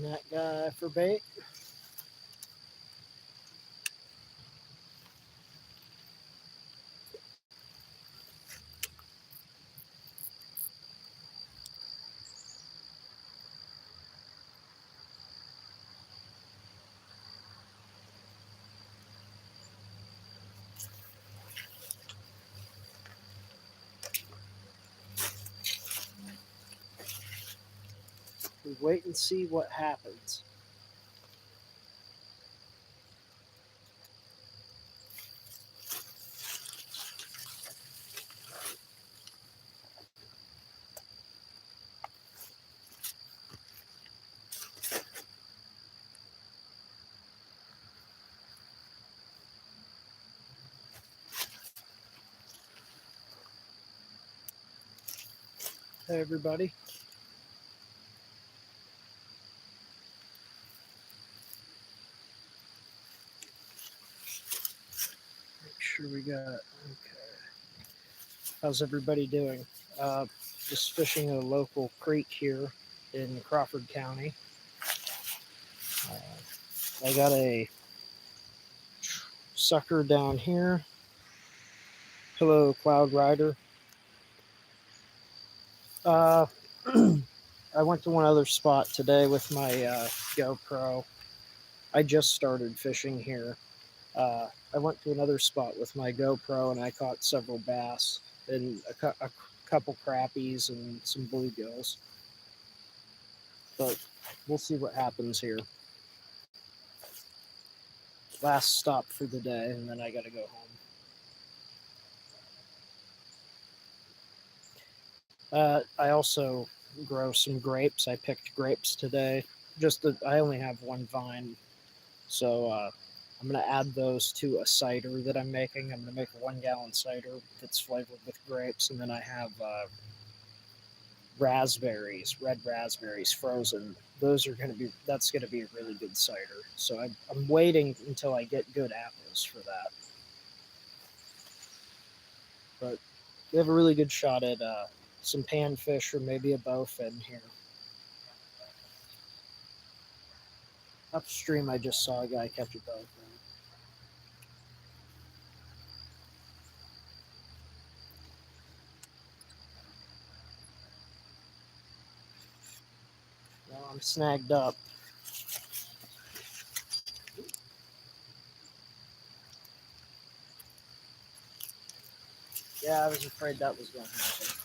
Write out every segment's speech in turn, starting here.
That guy for bait. We wait and see what happens. Hey, everybody. Make sure we got. Okay. How's everybody doing? Uh, just fishing a local creek here in Crawford County. I got a sucker down here. Hello, Cloud Rider. Uh, I went to one other spot today with my GoPro. I just started fishing here. I went to another spot with my GoPro and I caught several bass and a couple crappies and some bluegills. But we'll see what happens here. Last stop for the day, and then I got to go home. I also grow some grapes. I picked grapes today. I only have one vine, so I'm gonna add those to a cider that I'm making. I'm gonna make a 1 gallon cider that's flavored with grapes, and then I have raspberries, red raspberries, frozen. That's gonna be a really good cider. So I'm waiting until I get good apples for that. But we have a really good shot at some panfish or maybe a bowfin here. Upstream, I just saw a guy catch a bowfin. Well, I'm snagged up. Yeah, I was afraid that was going to happen.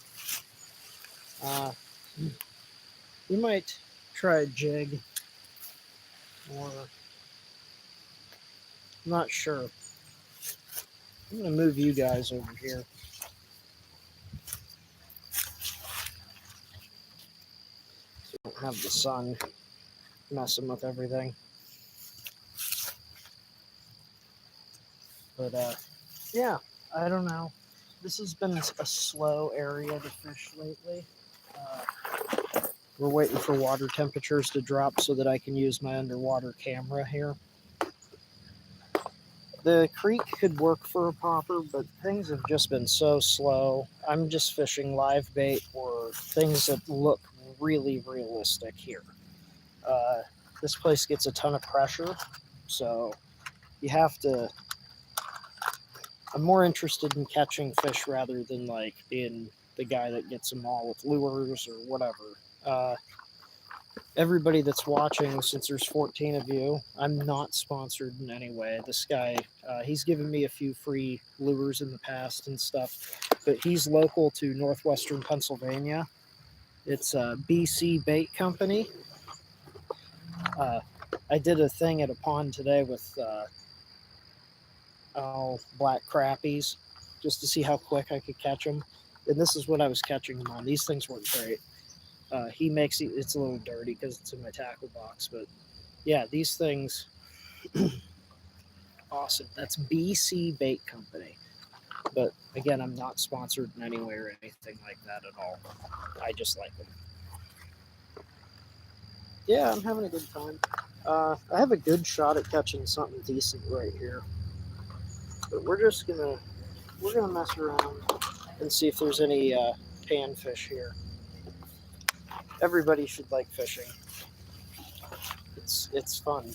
We might try a jig, or I'm not sure. I'm going to move you guys over here. So I don't have the sun messing with everything. But yeah, I don't know. This has been a slow area to fish lately. We're waiting for water temperatures to drop so that I can use my underwater camera here. The creek could work for a popper, but things have just been so slow. I'm just fishing live bait or things that look really realistic here. Uh, this place gets a ton of pressure, so you have to. I'm more interested in catching fish rather than like being the guy that gets them all with lures or whatever. Everybody that's watching, since there's 14 of you, I'm not sponsored in any way. This guy, he's given me a few free lures in the past and stuff, but he's local to northwestern Pennsylvania. It's a BC Bait Company. I did a thing at a pond today with black crappies just to see how quick I could catch them. And this is what I was catching them on. These things weren't great. He makes it's a little dirty because it's in my tackle box, but yeah, these things, awesome. That's BC Bait Company. But again, I'm not sponsored in any way or anything like that at all. I just like them. Yeah, I'm having a good time. I have a good shot at catching something decent right here. But we're gonna mess around and see if there's any panfish here. Everybody should like fishing. it's fun.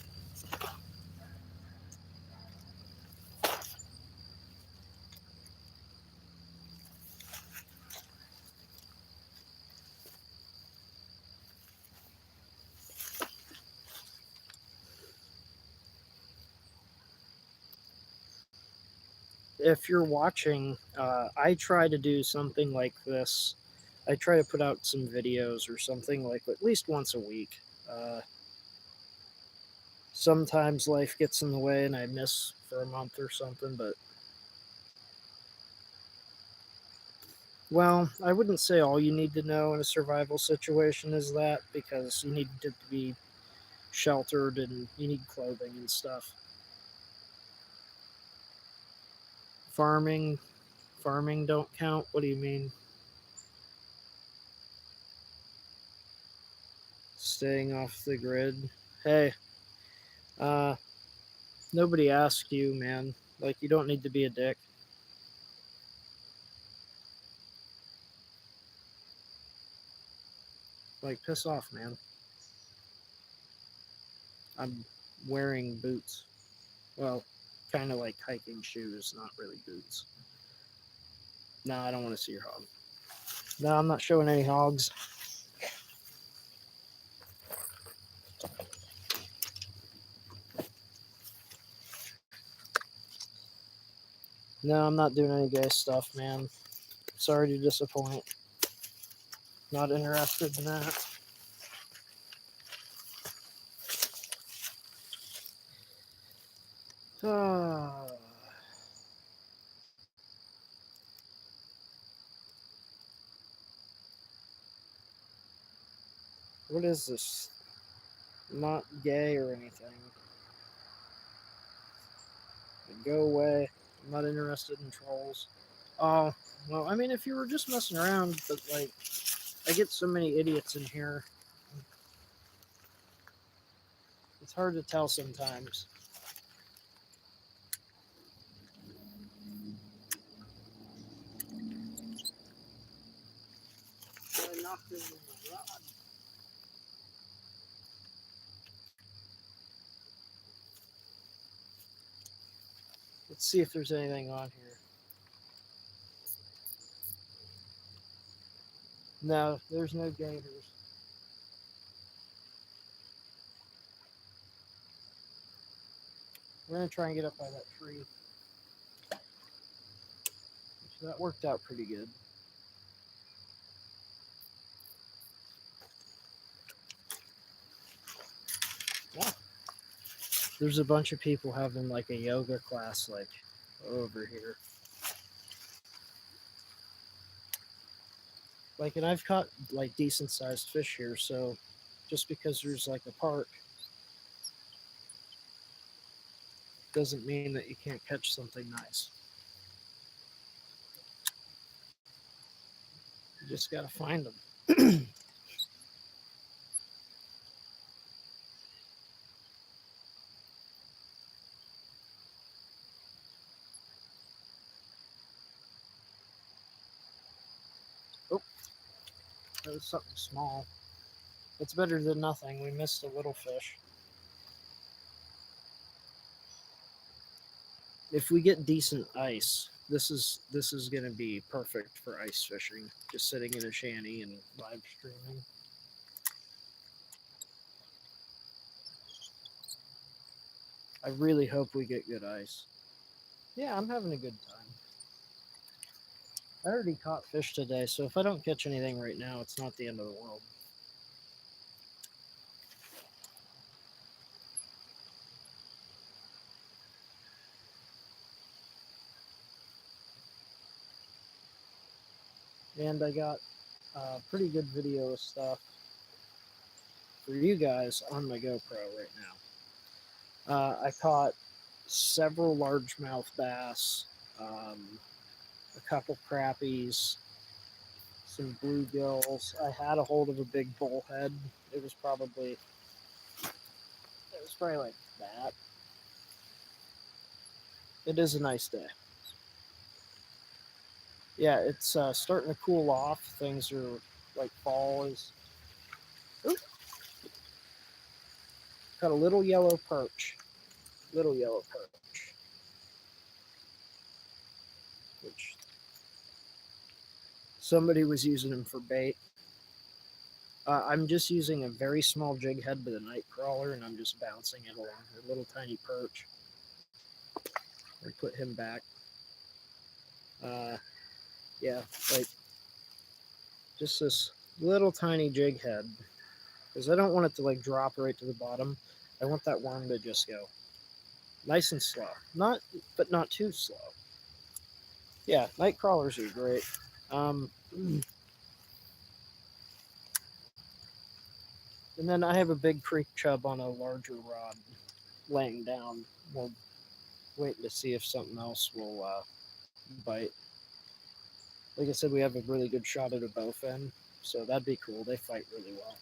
If you're watching, I try to do something like this. I try to put out some videos or something like at least once a week. Sometimes life gets in the way and I miss for a month or something, but well, I wouldn't say all you need to know in a survival situation is that because you need to be sheltered and you need clothing and stuff. Farming, farming don't count. What do you mean? Staying off the grid. Hey, uh, nobody asked you, man. Like, you don't need to be a dick. Like, piss off, man. I'm wearing boots. Well, kind of like hiking shoes, not really boots. No, I don't want to see your hog. No, I'm not showing any hogs. No, I'm not doing any gay stuff, man. Sorry to disappoint. Not interested in that. Ah, what is this? Not gay or anything. Go away. I'm not interested in trolls. Oh, well, I mean, if you were just messing around, but like, I get so many idiots in here. It's hard to tell sometimes. I knocked it in the rod. Let's see if there's anything on here. No, there's no gators. We're gonna try and get up by that tree. So that worked out pretty good. Yeah. There's a bunch of people having like a yoga class like over here. Like, and I've caught like decent sized fish here, so just because there's like a park doesn't mean that you can't catch something nice. You just gotta find them. Oh, that was something small. It's better than nothing. We missed a little fish. If we get decent ice, this is gonna be perfect for ice fishing. Just sitting in a shanty and live streaming. I really hope we get good ice. Yeah, I'm having a good time. I already caught fish today, so if I don't catch anything right now, it's not the end of the world. And I got a pretty good video stuff for you guys on my GoPro right now. I caught several largemouth bass, a couple crappies, some bluegills. I had a hold of a big bullhead. It was probably like that. It is a nice day. Yeah, it's starting to cool off. Things are like fall is. Oop, Got a little yellow perch. Little yellow perch. Which somebody was using them for bait. I'm just using a very small jig head with a night crawler, and I'm just bouncing it along. A little tiny perch. I put him back. Yeah, like just this little tiny jig head, because I don't want it to like drop right to the bottom. I want that worm to just go nice and slow, but not too slow. Yeah, night crawlers are great. And then I have a big creek chub on a larger rod laying down. We'll wait to see if something else will bite. Like I said, we have a really good shot at a bowfin, so that'd be cool. They fight really well.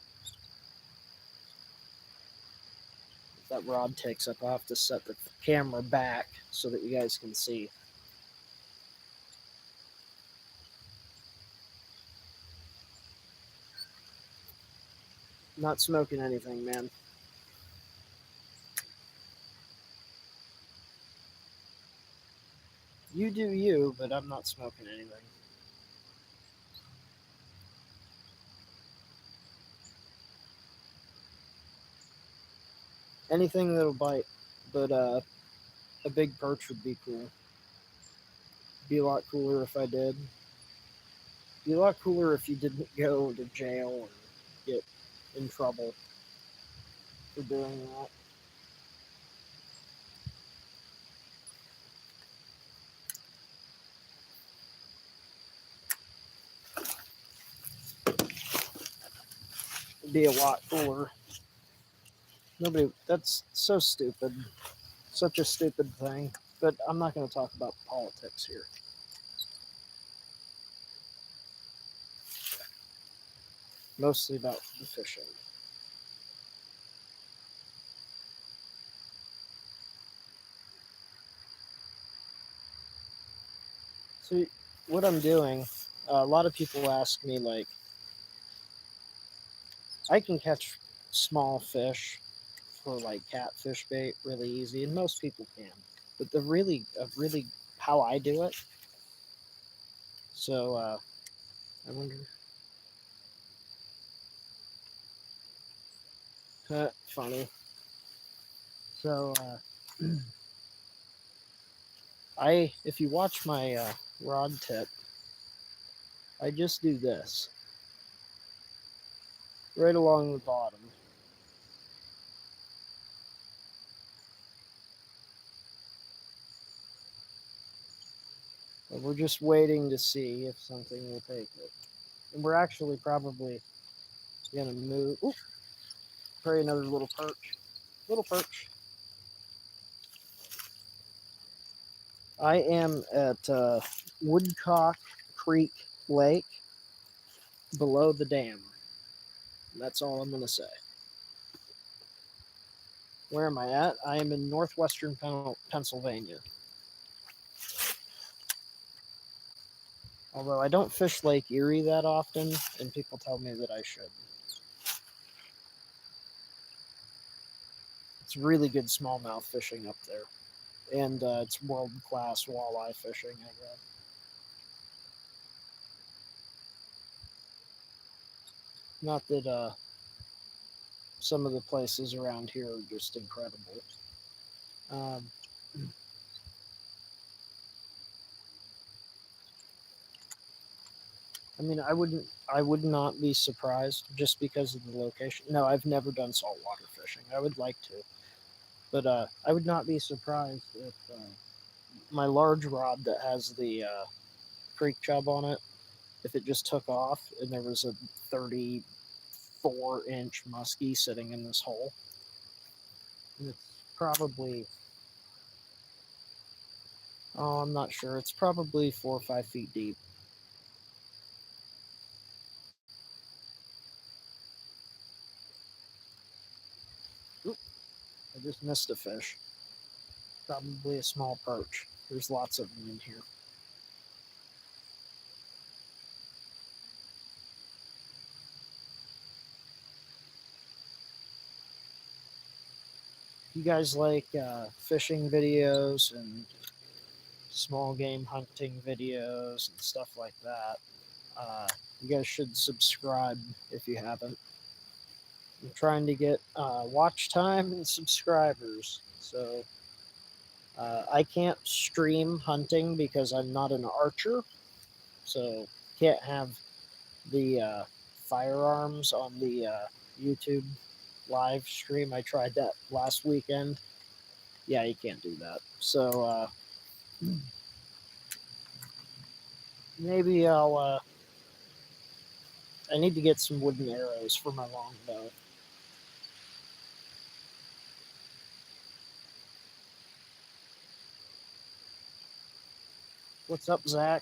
If that rod takes up, I'll have to set the camera back so that you guys can see. Not smoking anything, man. You do you, but I'm not smoking anything. Anything that'll bite, but a big perch would be cool. Be a lot cooler if I did. Be a lot cooler if you didn't go to jail or get in trouble for doing that. It'd be a lot cooler. Nobody. That's so stupid. Such a stupid thing. But I'm not going to talk about politics here. Mostly about the fishing. So, what I'm doing, a lot of people ask me, like, I can catch small fish for like catfish bait really easy, and most people can. But really, how I do it. So, I wonder. Funny. So, if you watch my rod tip, I just do this right along the bottom. And we're just waiting to see if something will take it. And we're actually probably gonna move. Ooh, probably another little perch. Little perch. I am at Woodcock Creek Lake below the dam. That's all I'm gonna say. Where am I at? I am in northwestern Pennsylvania. Although I don't fish Lake Erie that often, and people tell me that I should. It's really good smallmouth fishing up there, and it's world class walleye fishing. I read. Not that some of the places around here are just incredible. Um, I mean, I would not be surprised just because of the location. No, I've never done saltwater fishing. I would like to, but I would not be surprised if my large rod that has the creek chub on it, if it just took off and there was a 34-inch muskie sitting in this hole. And it's probably, oh, I'm not sure. It's probably 4 or 5 feet deep. Oop, I just missed a fish. Probably a small perch. There's lots of them in here. you guys like fishing videos and small game hunting videos and stuff like that, you guys should subscribe if you haven't. I'm trying to get watch time and subscribers. So I can't stream hunting because I'm not an archer. So can't have the firearms on the YouTube live stream. I tried that last weekend. Yeah, you can't do that. So maybe I'll. I need to get some wooden arrows for my longbow. What's up, Zach?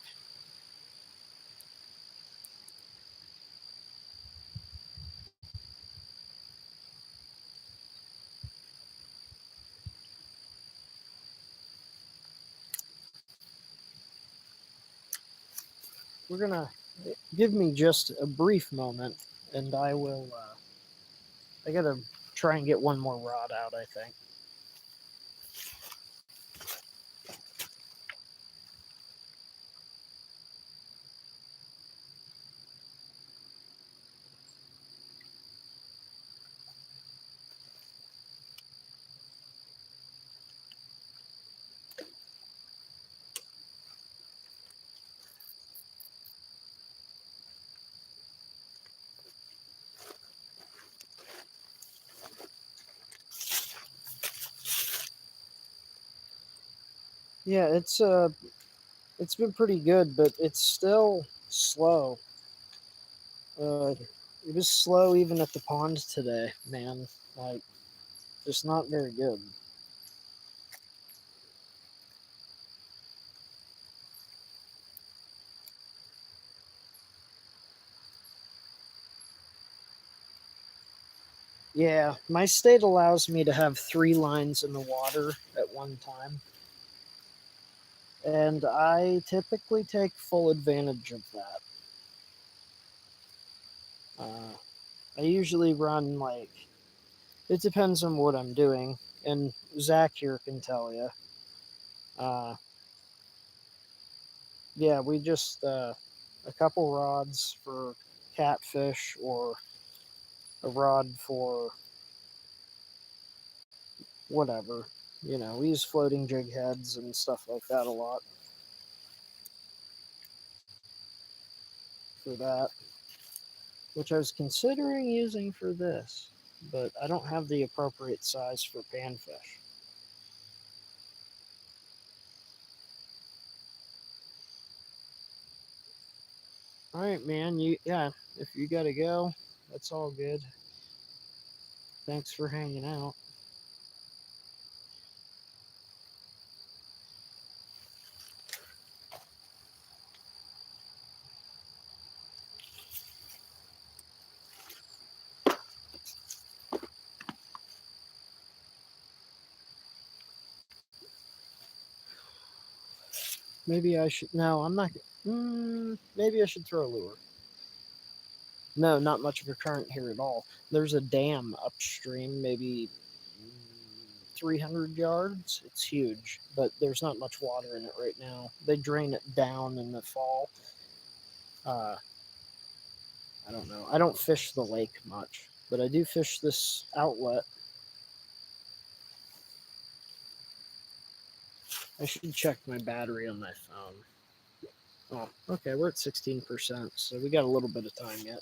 We're gonna give me just a brief moment, and I will. I gotta try and get one more rod out. I think. Yeah, it's been pretty good, but it's still slow. Uh, it was slow even at the pond today, man. Like, just not very good. Yeah, my state allows me to have 3 lines in the water at one time, and I typically take full advantage of that. Uh, I usually run like it depends on what I'm doing, and Zach here can tell you. Uh, yeah, we just a couple rods for catfish or a rod for whatever. You know, we use floating jig heads and stuff like that a lot for that, which I was considering using for this, but I don't have the appropriate size for panfish. All right, man. If you gotta go, that's all good. Thanks for hanging out. Maybe I should. No, I'm not. Maybe I should throw a lure. No, not much of a current here at all. There's a dam upstream, maybe 300 yards. It's huge, but there's not much water in it right now. They drain it down in the fall. Uh, I don't know. I don't fish the lake much, but I do fish this outlet. I should check my battery on my phone. Oh, okay, we're at 16%, so we got a little bit of time yet.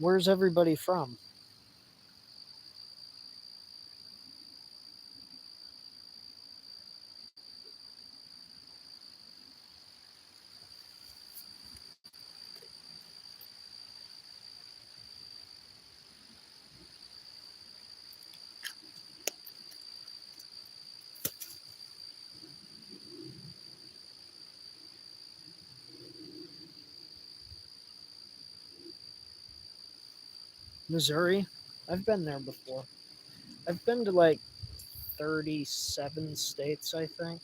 Where's everybody from? Missouri, I've been there before. I've been to like 37 states, I think.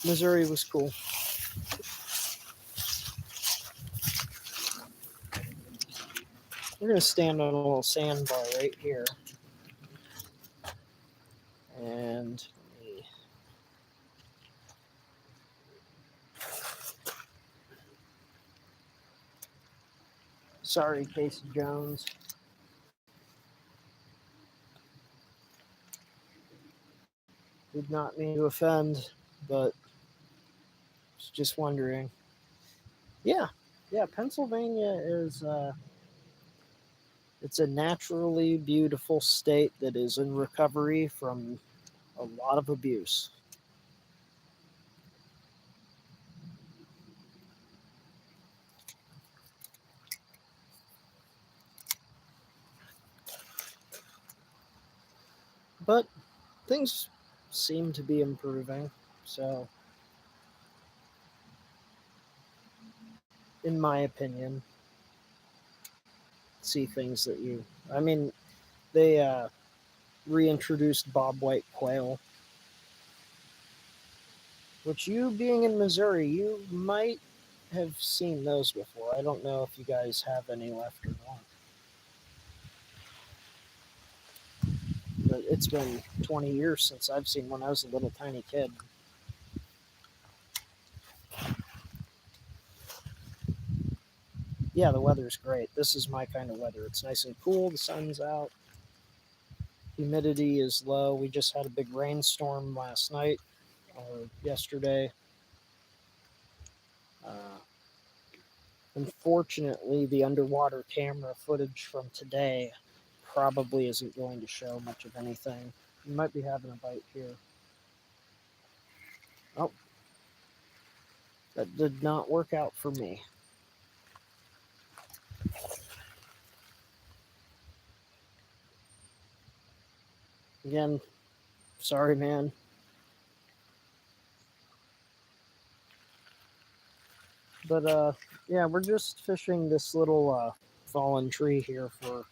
Missouri was cool. We're going to stand on a little sandbar right here. And sorry, Kaycee Jones. Did not mean to offend, but was just wondering. Yeah, yeah, Pennsylvania is it's a naturally beautiful state that is in recovery from a lot of abuse. But things seem to be improving. So, in my opinion, see things that you. I mean, they reintroduced bobwhite quail, which you being in Missouri, you might have seen those before. I don't know if you guys have any left or not. But it's been 20 years since I've seen one. I was a little tiny kid. Yeah, the weather's great. This is my kind of weather. It's nice and cool. The sun's out. Humidity is low. We just had a big rainstorm last night or yesterday. Uh, Unfortunately, the underwater camera footage from today probably isn't going to show much of anything. You might be having a bite here. Oh, that did not work out for me. Again, sorry, man. But yeah, we're just fishing this little fallen tree here for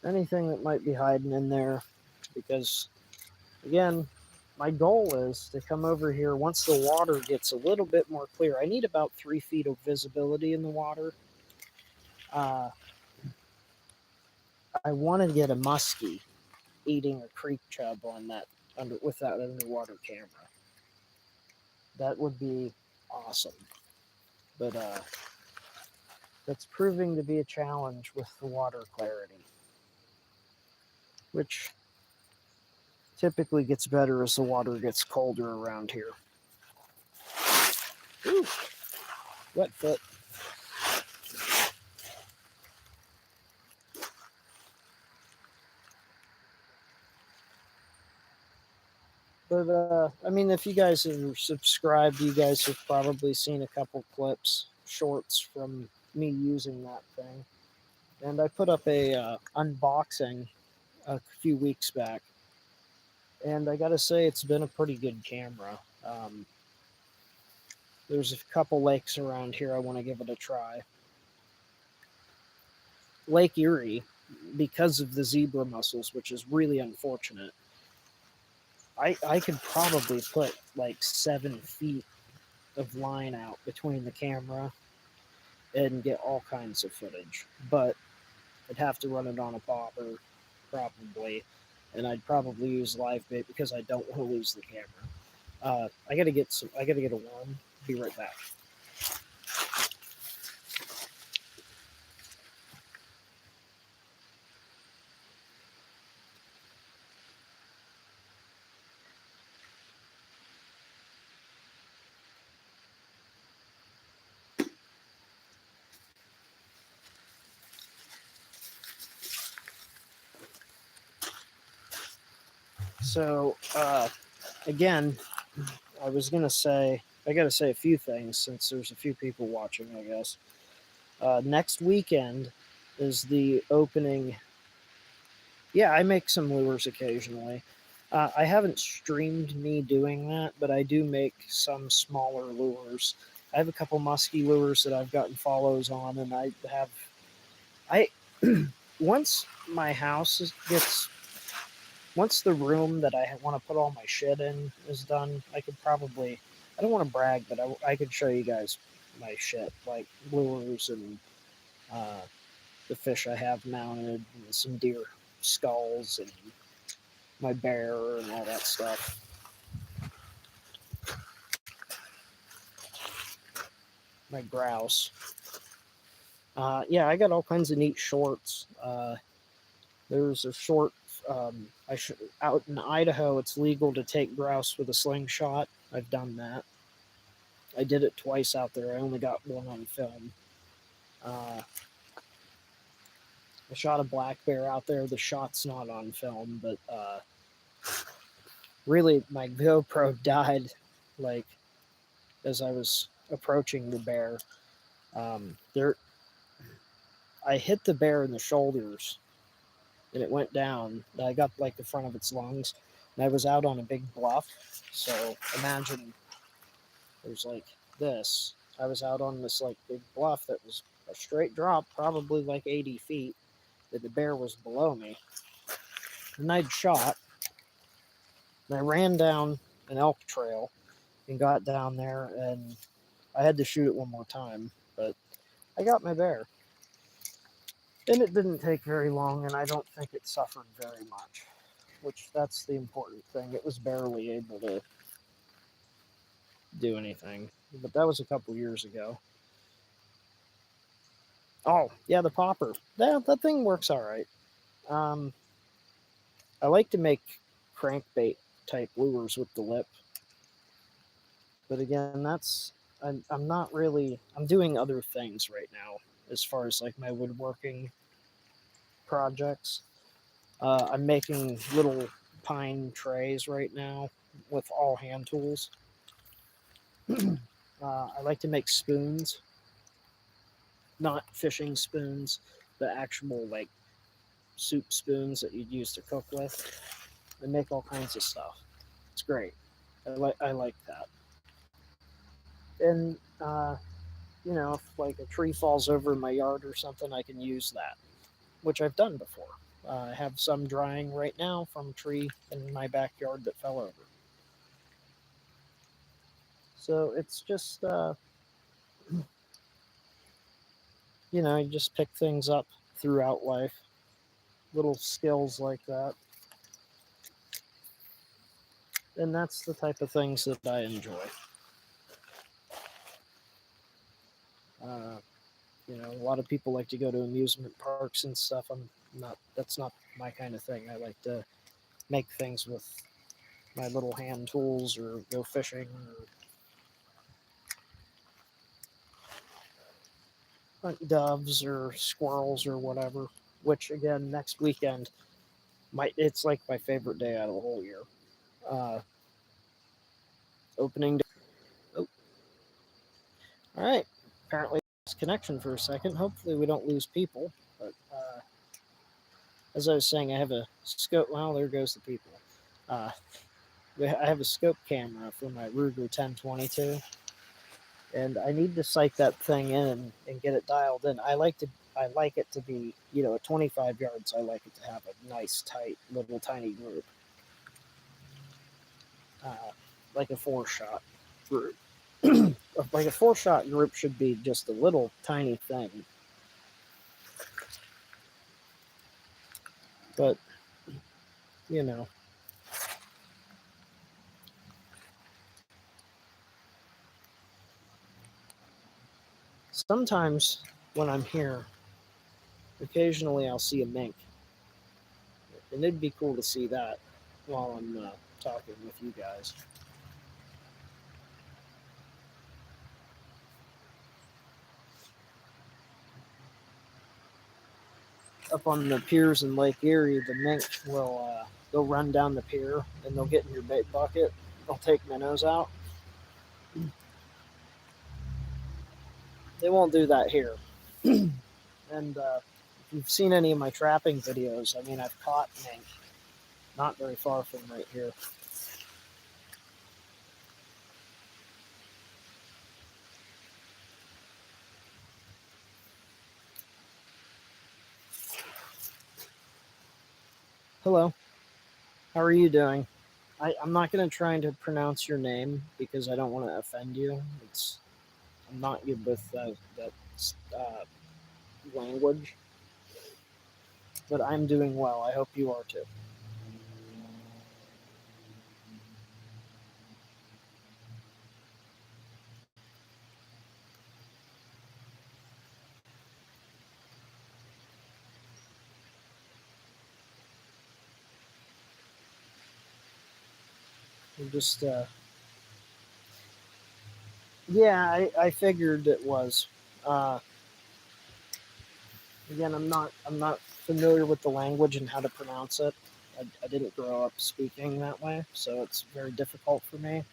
anything that might be hiding in there. Because again, my goal is to come over here once the water gets a little bit more clear. I need about 3 feet of visibility in the water. Uh, I want to get a muskie eating a creek chub on that with that underwater camera. That would be awesome. But that's proving to be a challenge with the water clarity, which typically gets better as the water gets colder around here. Ooh, wet foot. But I mean, if you guys are subscribed, you guys have probably seen a couple clips, shorts from me using that thing. And I put up a unboxing a few weeks back, and I gotta say it's been a pretty good camera. There's a couple lakes around here I want to give it a try. Lake Erie, because of the zebra mussels, which is really unfortunate. I could probably put like 7 feet of line out between the camera and get all kinds of footage, but I'd have to run it on a popper, probably, and I'd probably use live bait because I don't want to lose the camera. I gotta get some. I gotta get a worm. Be right back. So again, I was gonna say I gotta say a few things since there's a few people watching. I guess next weekend is the opening. Yeah, I make some lures occasionally. I haven't streamed me doing that, but I do make some smaller lures. I have a couple musky lures that I've gotten follows on, and I once my house gets once the room that I want to put all my shit in is done, I could probably. I don't want to brag, but I could show you guys my shit, like lures and uh, the fish I have mounted, and some deer skulls, and my bear, and all that stuff. My grouse. Yeah, I got all kinds of neat shorts. There's a short. Out in Idaho, it's legal to take grouse with a slingshot. I've done that. I did it twice out there. I only got one on film. Uh, I shot a black bear out there. The shot's not on film, but really, my GoPro died like as I was approaching the bear. There, I hit the bear in the shoulders, and it went down. I got like the front of its lungs, and I was out on a big bluff. So imagine there's like this. I was out on this like big bluff that was a straight drop, probably like 80 feet. That the bear was below me, and I'd shot. And I ran down an elk trail and got down there, and I had to shoot it one more time, but I got my bear. And it didn't take very long, and I don't think it suffered very much, which that's the important thing. It was barely able to do anything, but that was a couple years ago. Oh, yeah, the popper. That thing works all right. Um, I like to make crankbait type lures with the lip, but again, I'm not really. I'm doing other things right now as far as like my woodworking projects. I'm making little pine trays right now with all hand tools. I like to make spoons, not fishing spoons, but actual like soup spoons that you'd use to cook with. I make all kinds of stuff. It's great. I like that. And if like a tree falls over in my yard or something, I can use that, which I've done before. I have some drying right now from a tree in my backyard that fell over. So it's just you just pick things up throughout life, little skills like that, and that's the type of things that I enjoy. Uh, a lot of people like to go to amusement parks and stuff. I'm not. That's not my kind of thing. I like to make things with my little hand tools, or go fishing, or hunt doves or squirrels or whatever. Which again, next weekend, it's like my favorite day out of the whole year. Uh, Opening day. Oh, all right. Apparently, lost connection for a second. Hopefully, we don't lose people. But as I was saying, I have a scope. Well, there goes the people. Uh, I have a scope camera for my Ruger 1022, and I need to sight that thing in and get it dialed in. I like it to be, at 25 yards. I like it to have a nice, tight, little, tiny group, like a four-shot group. Like a four-shot group should be just a little tiny thing, but you know, sometimes when I'm here, occasionally I'll see a mink, and it'd be cool to see that while I'm talking with you guys. Up on the piers in Lake Erie, the mink will they'll run down the pier and they'll get in your bait bucket. They'll take minnows out. They won't do that here. And if you've seen any of my trapping videos, I mean, I've caught mink, not very far from right here. Hello, how are you doing? I'm not going to try to pronounce your name because I don't want to offend you. I'm not good with that uh, language, but I'm doing well. I hope you are too. I'm just yeah, I figured it was. Uh, Again, I'm not familiar with the language and how to pronounce it. I didn't grow up speaking that way, so it's very difficult for me.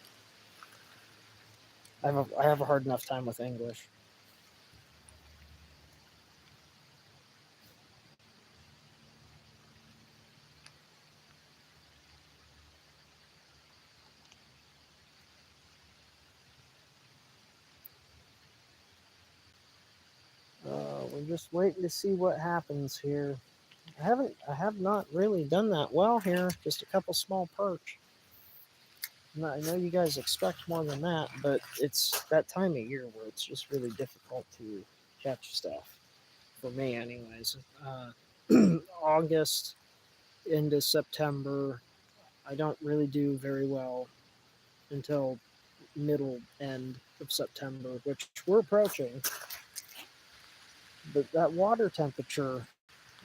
I have a hard enough time with English. We're just waiting to see what happens here. I have not really done that well here. Just a couple small perch. I know you guys expect more than that, but it's that time of year where it's just really difficult to catch stuff. For me, anyways. August into September, I don't really do very well until middle end of September, which we're approaching. But that water temperature,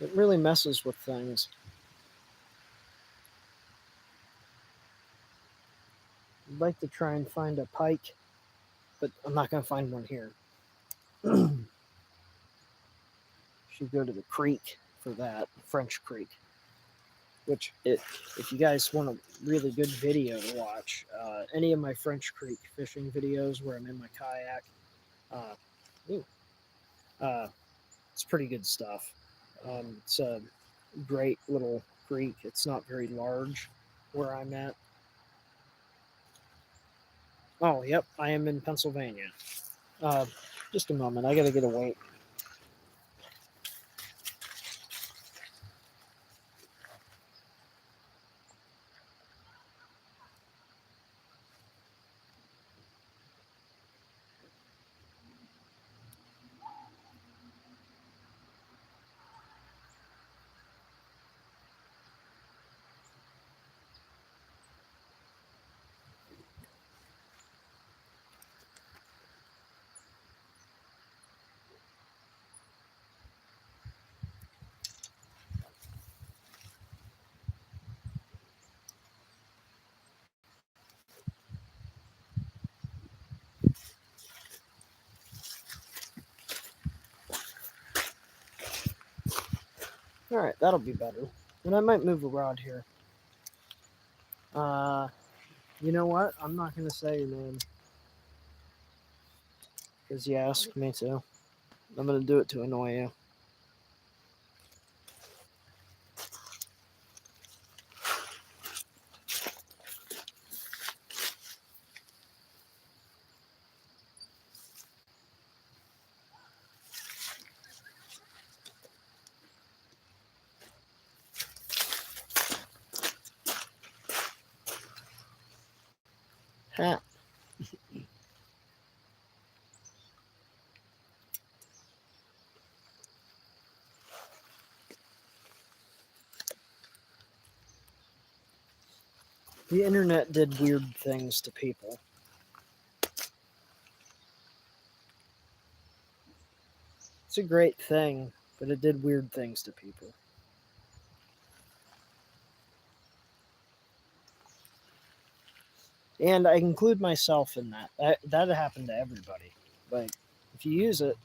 it really messes with things. I'd like to try and find a pike, but I'm not going to find one here. Should go to the creek for that, French Creek. If you guys want a really good video to watch, any of my French Creek fishing videos where I'm in my kayak, uh, ooh, uh, it's pretty good stuff. It's a great little creek. It's not very large where I'm at. Oh, yep, I am in Pennsylvania. Uh, just a moment, I gotta get a weight. All right, that'll be better. And I might move a rod here. Uh, you know what? I'm not gonna say your name because you asked me to. I'm gonna do it to annoy you. Ha. The internet did weird things to people. It's a great thing, but it did weird things to people. And I include myself in that. That happened to everybody. Like, if you use it,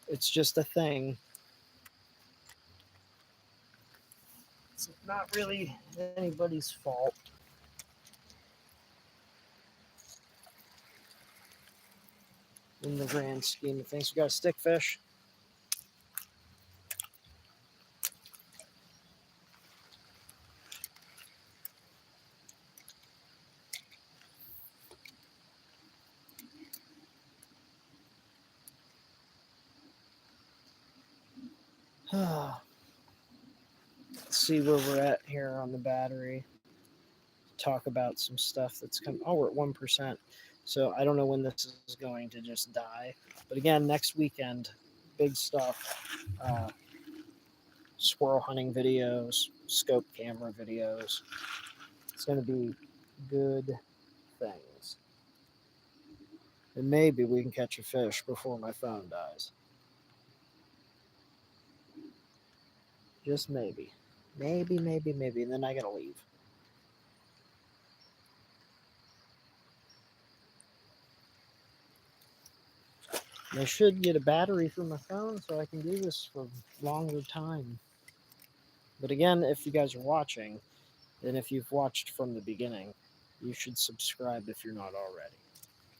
it's just a thing. It's not really anybody's fault. in the grand scheme of things. We got a stickfish. Let's see where we're at here on the battery. Talk about some stuff that's come. Oh, we're at 1%. So I don't know when this is going to just die. But again, next weekend, big stuff. Squirrel hunting videos, scope camera videos. It's going to be good things. And maybe we can catch a fish before my phone dies. Just maybe. Maybe. And then I got to leave. And I should get a battery for my phone so I can do this for a longer time. But again, if you guys are watching, and if you've watched from the beginning, you should subscribe if you're not already.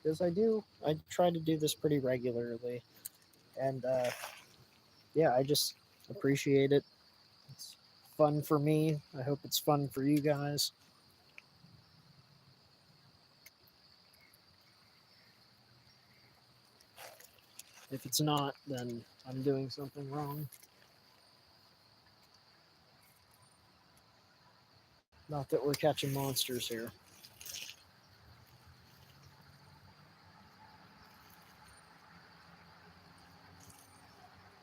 Because I try to do this pretty regularly. And yeah, I just appreciate it. It's fun for me. I hope it's fun for you guys. If it's not, then I'm doing something wrong. Not that we're catching monsters here.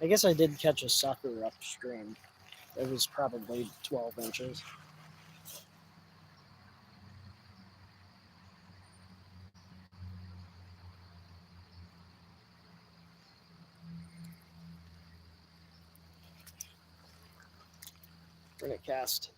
I guess I did catch a sucker upstream. It was probably 12 inches. We're going to cast